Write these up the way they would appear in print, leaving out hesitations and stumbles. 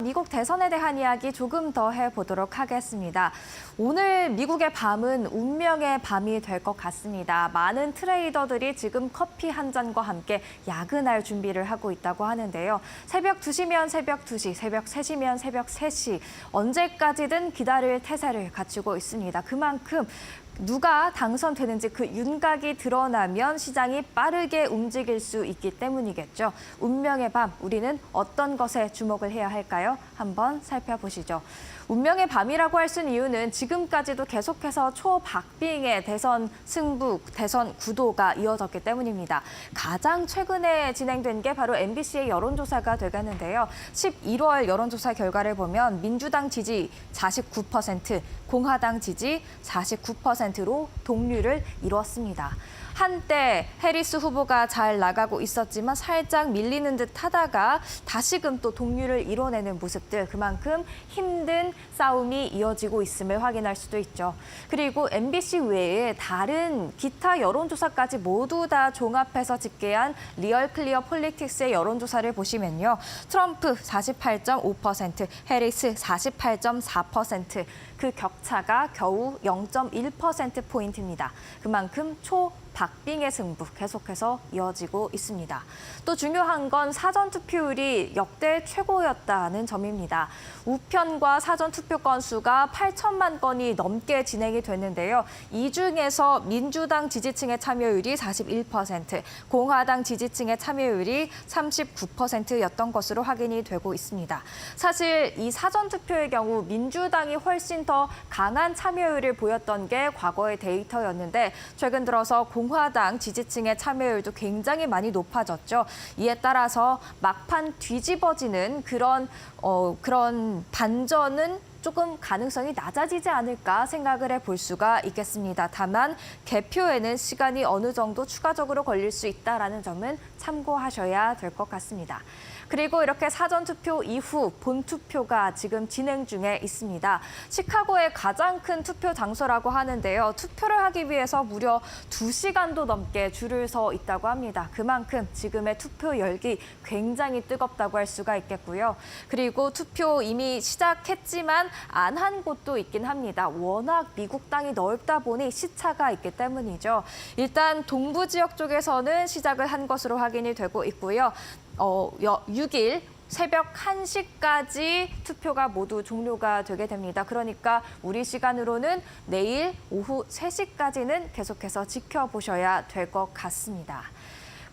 미국 대선에 대한 이야기 조금 더 해보도록 하겠습니다. 오늘 미국의 밤은 운명의 밤이 될 것 같습니다. 많은 트레이더들이 지금 커피 한 잔과 함께 야근할 준비를 하고 있다고 하는데요. 새벽 2시면 새벽 2시, 새벽 3시면 새벽 3시, 언제까지든 기다릴 태세를 갖추고 있습니다. 그만큼 누가 당선되는지 그 윤곽이 드러나면 시장이 빠르게 움직일 수 있기 때문이겠죠. 운명의 밤, 우리는 어떤 것에 주목을 해야 할까요? 한번 살펴보시죠. 운명의 밤이라고 할 수 있는 이유는 지금까지도 계속해서 초박빙의 대선 승부, 대선 구도가 이어졌기 때문입니다. 가장 최근에 진행된 게 바로 MBC의 여론조사가 되겠는데요. 11월 여론조사 결과를 보면 민주당 지지 49%, 공화당 지지 49%로 동률을 이뤘습니다. 한때 해리스 후보가 잘 나가고 있었지만 살짝 밀리는 듯 하다가 다시금 또 동률을 이뤄내는 모습들, 그만큼 힘든 싸움이 이어지고 있음을 확인할 수도 있죠. 그리고 MBC 외에 다른 기타 여론조사까지 모두 다 종합해서 집계한 리얼 클리어 폴리틱스의 여론조사를 보시면요. 트럼프 48.5%, 해리스 48.4%, 그 격차가 겨우 0.1%포인트입니다. 그만큼 박빙의 승부 계속해서 이어지고 있습니다. 또 중요한 건 사전투표율이 역대 최고였다는 점입니다. 우편과 사전투표 건수가 8천만 건이 넘게 진행이 됐는데요. 이 중에서 민주당 지지층의 참여율이 41%, 공화당 지지층의 참여율이 39%였던 것으로 확인이 되고 있습니다. 사실 이 사전투표의 경우 민주당이 훨씬 더 강한 참여율을 보였던 게 과거의 데이터였는데 최근 들어서 공화당 지지층의 참여율도 굉장히 많이 높아졌죠. 이에 따라서 막판 뒤집어지는 그런 반전은 조금 가능성이 낮아지지 않을까 생각을 해볼 수가 있겠습니다. 다만 개표에는 시간이 어느 정도 추가적으로 걸릴 수 있다는 점은 참고하셔야 될 것 같습니다. 그리고 이렇게 사전투표 이후 본투표가 지금 진행 중에 있습니다. 시카고의 가장 큰 투표 장소라고 하는데요. 투표를 하기 위해서 무려 2시간도 넘게 줄을 서 있다고 합니다. 그만큼 지금의 투표 열기 굉장히 뜨겁다고 할 수가 있겠고요. 그리고 투표 이미 시작했지만 안 한 곳도 있긴 합니다. 워낙 미국 땅이 넓다 보니 시차가 있기 때문이죠. 일단 동부 지역 쪽에서는 시작을 한 것으로 확인이 되고 있고요. 6일 새벽 1시까지 투표가 모두 종료가 되게 됩니다. 그러니까 우리 시간으로는 내일 오후 3시까지는 계속해서 지켜보셔야 될 것 같습니다.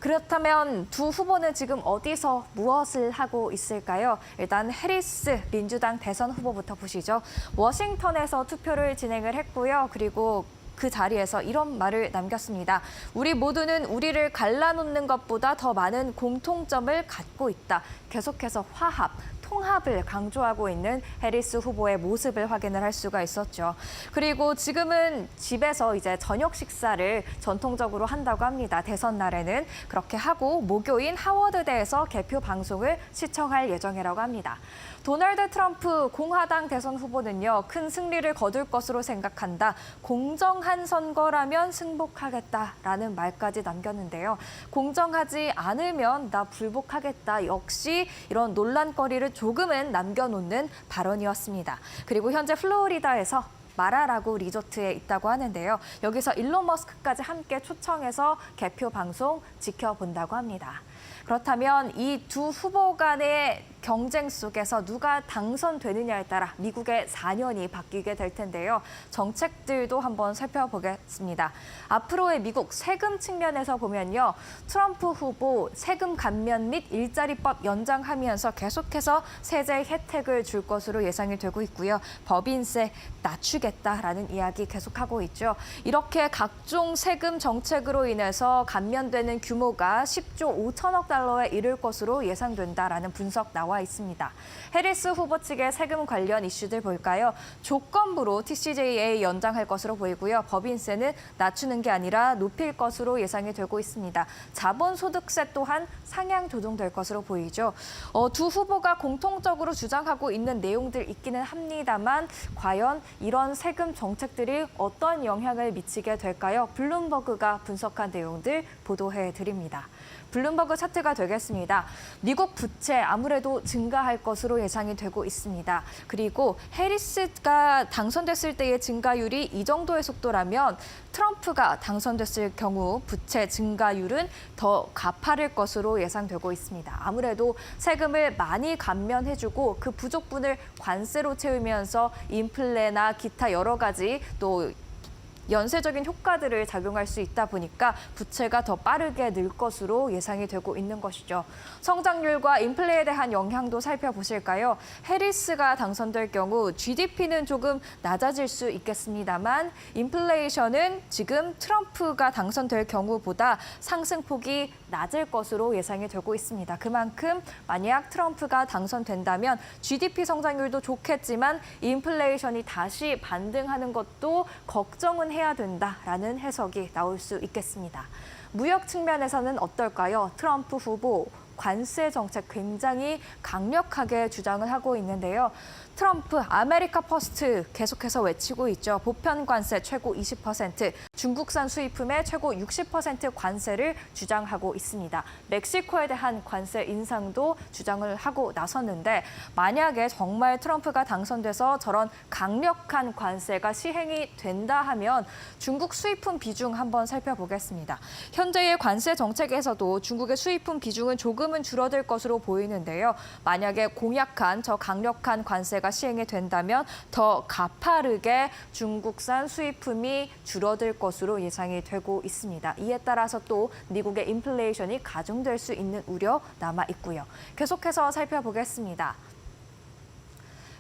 그렇다면 두 후보는 지금 어디서 무엇을 하고 있을까요? 일단 해리스 민주당 대선 후보부터 보시죠. 워싱턴에서 투표를 진행을 했고요. 그리고 그 자리에서 이런 말을 남겼습니다. 우리 모두는 우리를 갈라놓는 것보다 더 많은 공통점을 갖고 있다. 계속해서 화합, 통합을 강조하고 있는 해리스 후보의 모습을 확인을 할 수가 있었죠. 그리고 지금은 집에서 이제 저녁 식사를 전통적으로 한다고 합니다. 대선 날에는 그렇게 하고 목요인 하워드대에서 개표 방송을 시청할 예정이라고 합니다. 도널드 트럼프 공화당 대선 후보는요. 큰 승리를 거둘 것으로 생각한다. 공정한 선거라면 승복하겠다라는 말까지 남겼는데요. 공정하지 않으면 나 불복하겠다. 역시 이런 논란거리를 조금은 남겨놓는 발언이었습니다. 그리고 현재 플로리다에서 마라라고 리조트에 있다고 하는데요. 여기서 일론 머스크까지 함께 초청해서 개표 방송 지켜본다고 합니다. 그렇다면 이 두 후보 간의 경쟁 속에서 누가 당선되느냐에 따라 미국의 4년이 바뀌게 될 텐데요. 정책들도 한번 살펴보겠습니다. 앞으로의 미국 세금 측면에서 보면요. 트럼프 후보 세금 감면 및 일자리법 연장하면서 계속해서 세제 혜택을 줄 것으로 예상이 되고 있고요. 법인세 낮추겠다라는 이야기 계속하고 있죠. 이렇게 각종 세금 정책으로 인해서 감면되는 규모가 10조 5천억 달러에 이를 것으로 예상된다라는 분석 나와 있습니다. 해리스 후보 측의 세금 관련 이슈들 볼까요? 조건부로 TCJA 연장할 것으로 보이고요. 법인세는 낮추는 게 아니라 높일 것으로 예상이 되고 있습니다. 자본소득세 또한 상향 조정될 것으로 보이죠. 두 후보가 공통적으로 주장하고 있는 내용들 있기는 합니다만 과연 이런 세금 정책들이 어떤 영향을 미치게 될까요? 블룸버그가 분석한 내용들 보도해 드립니다. 블룸버그 차트가 되겠습니다. 미국 부채 아무래도 증가할 것으로 예상이 되고 있습니다. 그리고 해리스가 당선됐을 때의 증가율이 이 정도의 속도라면 트럼프가 당선됐을 경우 부채 증가율은 더 가파를 것으로 예상되고 있습니다. 아무래도 세금을 많이 감면해주고 그 부족분을 관세로 채우면서 인플레나 기타 여러 가지 또 연쇄적인 효과들을 작용할 수 있다 보니까 부채가 더 빠르게 늘 것으로 예상이 되고 있는 것이죠. 성장률과 인플레에 대한 영향도 살펴보실까요? 해리스가 당선될 경우 GDP는 조금 낮아질 수 있겠습니다만 인플레이션은 지금 트럼프가 당선될 경우보다 상승폭이 낮을 것으로 예상이 되고 있습니다. 그만큼 만약 트럼프가 당선된다면 GDP 성장률도 좋겠지만 인플레이션이 다시 반등하는 것도 걱정은 해야 된다라는 해석이 나올 수 있겠습니다. 무역 측면에서는 어떨까요? 트럼프 후보 관세 정책 굉장히 강력하게 주장을 하고 있는데요. 트럼프 아메리카 퍼스트 계속해서 외치고 있죠. 보편 관세 최고 20%, 중국산 수입품의 최고 60% 관세를 주장하고 있습니다. 멕시코에 대한 관세 인상도 주장을 하고 나섰는데 만약에 정말 트럼프가 당선돼서 저런 강력한 관세가 시행이 된다 하면 중국 수입품 비중 한번 살펴보겠습니다. 현재의 관세 정책에서도 중국의 수입품 비중은 조금은 줄어들 것으로 보이는데요. 만약에 공약한 저 강력한 관세가 시행이 된다면 더 가파르게 중국산 수입품이 줄어들 것으로 예상이 되고 있습니다. 이에 따라서 또 미국의 인플레이션이 가중될 수 있는 우려 남아 있고요. 계속해서 살펴보겠습니다.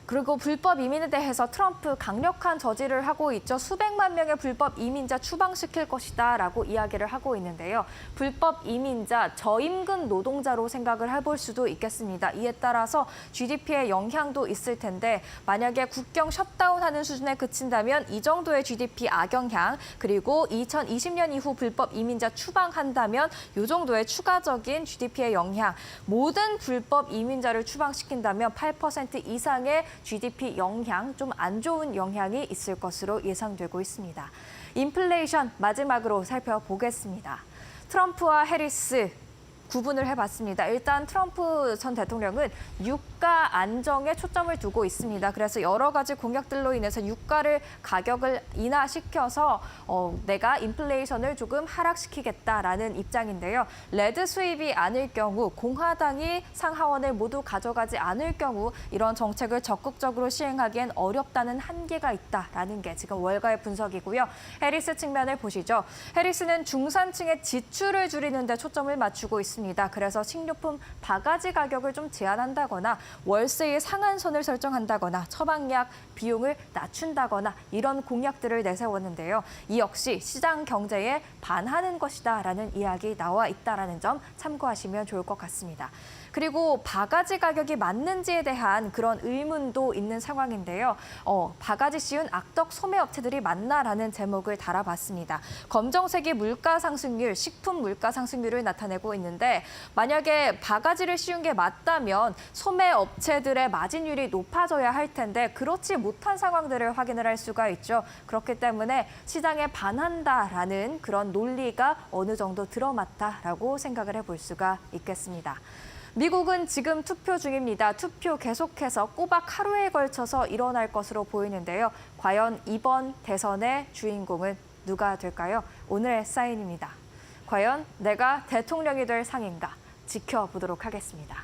그리고 불법 이민에 대해서 트럼프 강력한 저지를 하고 있죠. 수백만 명의 불법 이민자 추방시킬 것이다라고 이야기를 하고 있는데요. 불법 이민자, 저임금 노동자로 생각을 해볼 수도 있겠습니다. 이에 따라서 GDP에 영향도 있을 텐데 만약에 국경 셧다운하는 수준에 그친다면 이 정도의 GDP 악영향, 그리고 2020년 이후 불법 이민자 추방한다면 이 정도의 추가적인 GDP의 영향, 모든 불법 이민자를 추방시킨다면 8% 이상의 GDP 영향, 좀 안 좋은 영향이 있을 것으로 예상되고 있습니다. 인플레이션 마지막으로 살펴보겠습니다. 트럼프와 해리스 구분을 해봤습니다. 일단 트럼프 전 대통령은 유가 안정에 초점을 두고 있습니다. 그래서 여러 가지 공약들로 인해서 유가를 가격을 인하시켜서 내가 인플레이션을 조금 하락시키겠다라는 입장인데요. 레드 수입이 아닐 경우, 공화당이 상하원을 모두 가져가지 않을 경우 이런 정책을 적극적으로 시행하기엔 어렵다는 한계가 있다라는 게 지금 월가의 분석이고요. 해리스 측면을 보시죠. 해리스는 중산층의 지출을 줄이는 데 초점을 맞추고 있습니다. 그래서 식료품 바가지 가격을 좀 제한한다거나 월세의 상한선을 설정한다거나 처방약 비용을 낮춘다거나 이런 공약들을 내세웠는데요. 이 역시 시장 경제에 반하는 것이다라는 이야기 나와 있다라는 점 참고하시면 좋을 것 같습니다. 그리고 바가지 가격이 맞는지에 대한 그런 의문도 있는 상황인데요. 바가지 씌운 악덕 소매업체들이 맞나라는 제목을 달아봤습니다. 검정색이 물가 상승률, 식품 물가 상승률을 나타내고 있는데 만약에 바가지를 씌운 게 맞다면 소매업체들의 마진율이 높아져야 할 텐데 그렇지 못한 상황들을 확인을 할 수가 있죠. 그렇기 때문에 시장에 반한다라는 그런 논리가 어느 정도 들어맞다라고 생각을 해볼 수가 있겠습니다. 미국은 지금 투표 중입니다. 투표 계속해서 꼬박 하루에 걸쳐서 일어날 것으로 보이는데요. 과연 이번 대선의 주인공은 누가 될까요? 오늘의 사인입니다. 과연 내가 대통령이 될 상인가 지켜보도록 하겠습니다.